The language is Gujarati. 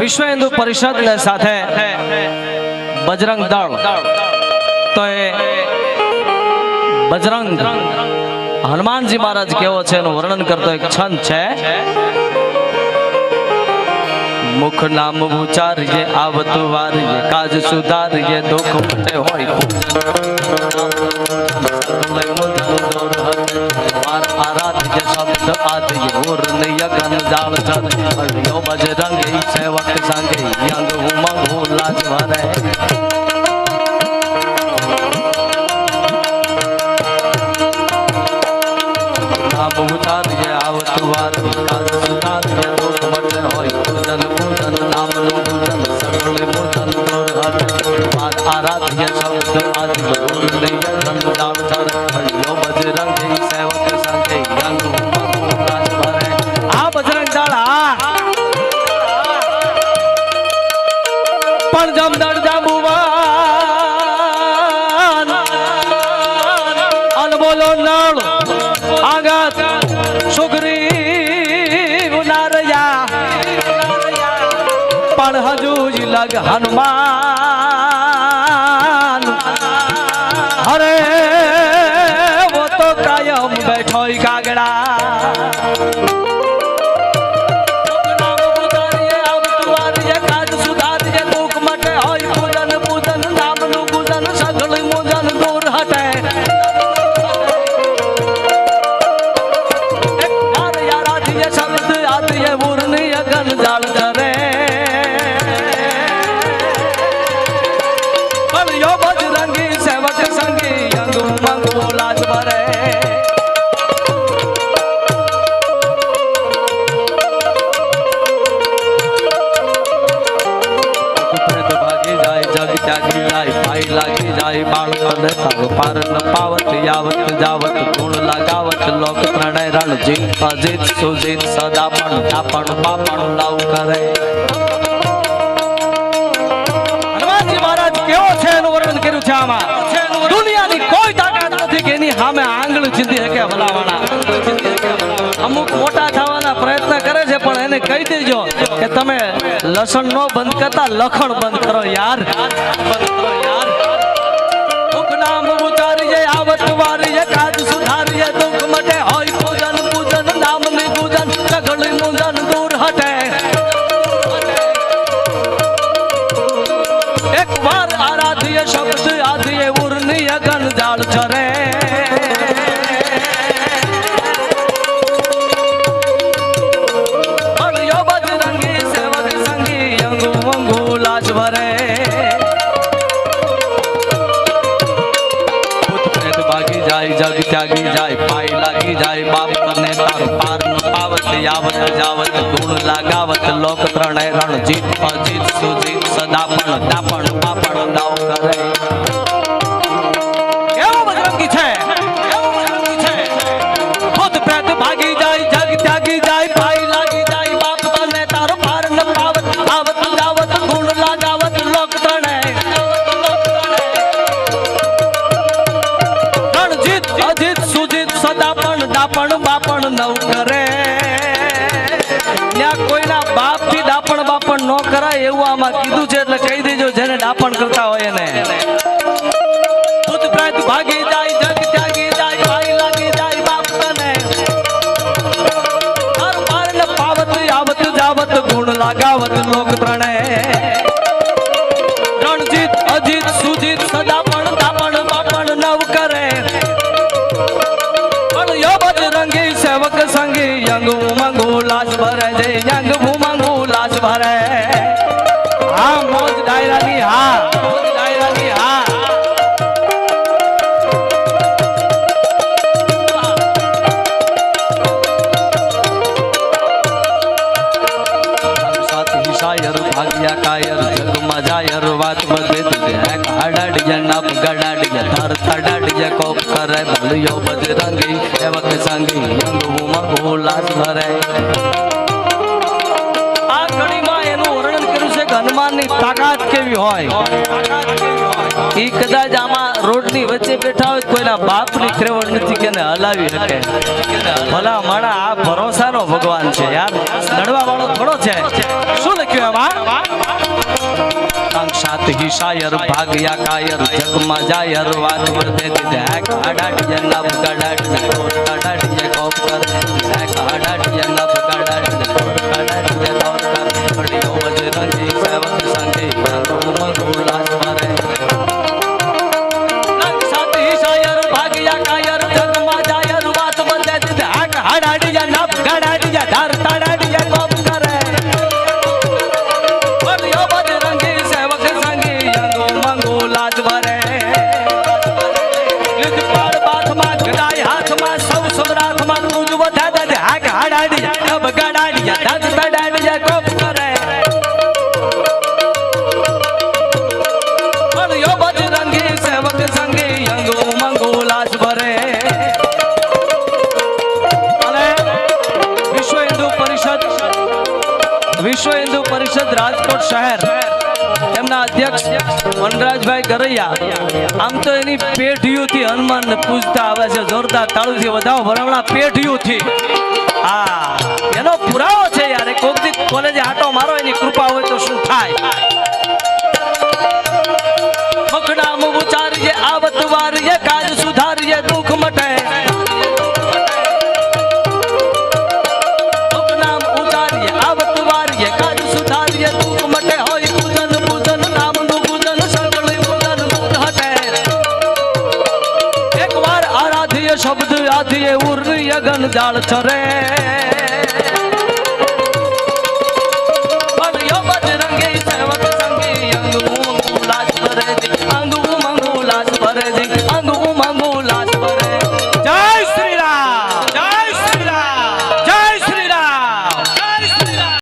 વિશ્વ હિન્દુ પરિષદ ને સાથે બજરંગ દળ તો એ બજરંગ હનુમાનજી મહારાજ કેવો છે એનું વર્ણન કરતો એક છંદ છે। મુખ નામ ઉચ્ચારીએ આવતું વારીએ કાજ સુધારીએ દુઃખ મટે હોય આરાધ્ય શબ્દ આદિ ઉર્ન યગન જાળ ચર હરિયો બજરંગી સેવક સંગે યંગ ઉમંગ ઉલ્લાસ ભરે। નામ ઉચ્ચારીએ આવતું વારીએ કાજ સુધારીએ દુઃખ મટે હોય પૂજન પૂજન નામનું પૂજન સકળ પૂજન દૂર હરે આરાધ્ય શબ્દ આદિ ઉર્ન યગન જાળ ચર હરિયો બજરંગી સેવક સંગે યંગ ઉમંગ ઉલ્લાસ ભરે। આ બજરંગ દળ પણ જમદળ જાંબુવાન અનબોલો નળ આગત સુગ્રીવ નારયા પણ હજુ જ લગ હનુમાન અરે વો તો કાયમ બેઠો કાગડા। पार न पावत यावत जावत गुण लगावत लोक प्रणय रणजीत अजित सुजीत सदा पण दापण बापण लाव करे। हनुमानजी महाराज केવો છે એનું વર્ણન કર્યું છે આમાં। દુનિયાની કોઈ તાકાત નથી કે એની સામે આંગળી ચીંધી શકે ભલાવાળા। અમુક મોટા થવાના પ્રયત્ન કરે છે પણ એને કહી દેજો કે તમે લસણ નો બંધ કરતા લખણ બંધ કરો યાર। नाम उचारिए आवत वारिए काज सुधारिए दुख मटे होय पूजन पूजन नाम में पूजन सगल मुंजन दूर हटे। एक बार आराध्य शब्द आदिए उर्नी अगन जाल चरे। हरियो बजरंगी सेवक संगी अंगु मंगु लाज भरे। जग त्यागी जाय पाई लागी जाय बाप करने तार पार न पावत यावत जावत गुण लगावत लोक प्रणय रणजीत अजित सुजीत सदा पण दापण पापण दाव करे। केવો બજરંગી છે કેવો બજરંગી છે ખુદ પ્રેત ભાગી જાય જગ ત્યાગી જાય પાઈ લાગી જાય બાપ કરને તાર પાર ન પાવત આવત જાવત ગુણ लगावत लोक प्रणय अजित सुजित सदा पण दापण बापण नव करे। ત્યાં કોઈના બાપ થી દાપણ બાપણ નો કરાય એવું આમાં કીધું છે એટલે કહી દેજો જેને દાપણ કરતા હોય એને। ખુદ પ્રેત ભાગી જાય જગ ત્યાગી જાય પાઈ લાગી જાય બાપ તને હર પાર ન પાવત આવત જાવત ગુણ लगावत લોક ત્રણે રણજીત અજીત સુજીત સદા પણ દાપણ બાપણ નવ કરે। बजरंगी सेवक संगी यंग उमंगू लाज भरे जय यंग उमंगू लाज भरे। हाँ मौज डायरा नी हाँ मौज डायरा नी हाँ। शायर भाग्या कायर जग मजायर बात बदे हडाडिया नप गडाडिया धर थडाडिया कोप करे भलियो बजरंगी सेवक संगी यंग उमंग उल्लास भरे। आ घड़ी में एनु वर्णन कर्યું છે કે હનુમાનની તાકાત કેવી હોય। ઈ કદાચ આમાં રોડની વચ્ચે બેઠા હોય કોઈના બાપની ક્રેવડ નથી કે હલાવી શકે। ભલા માણા આ ભરોસાનો ભગવાન છે યાર, લડવા વાળો થોડો છે। શું લખ્યું આમાં? साथ ही शायर भाग्या कायर जग में जायर वात वर्दे दिया गाड़ाड़िया नब गाड़ाड़िया कोट गाड़ाड़िया कोप कर गाड़ाड़िया नब गाड़ाड़िया कोट गाड़ाड़िया दौड़ कर बड़ियो बजरंगी सेवक संगी मंगो मंगो लाज मारे साथ ही शायर भाग्या कायर जग में जायर वात वर्दे दिया गाड़ाड़िया नब गाड़ाड़िया धार ताड़ाड़िया कोप करे लाज भरे युद्ध पार बात में गदाई हाथ में सब सम्राट में तुझ बता दे हाक हाड़ाड़िया अब गाड़ाड़िया दद तड़ाड़िया कोप करे और यो बजरंगी सेवक संगी यंगो मंगो लाज भरे अरे विश्व हिंदू परिषद राजकोट शहर એમના અધ્યક્ષ વનરાજભાઈ ગરૈયા આમ તો એની પેઢીઓથી હનુમાનને પૂજતા આવે છે જોરદાર તાળુથી વધાવો ભરમણા પેઢીઓથી હા એનો પુરાવો છે યાર કોક દી કોલેજે આટો મારો એની કૃપા હોય તો શું થાય મકડામ ઉચારીએ આવત વારીએ કાજ સુધારીએ દુઃખ મટે મકડામ ઉચારીએ આવત વારીએ કાજ સુધારીએ દુઃખ મટે હોય શબ્દ આથી ઉર્ની અગન જાળ ચરે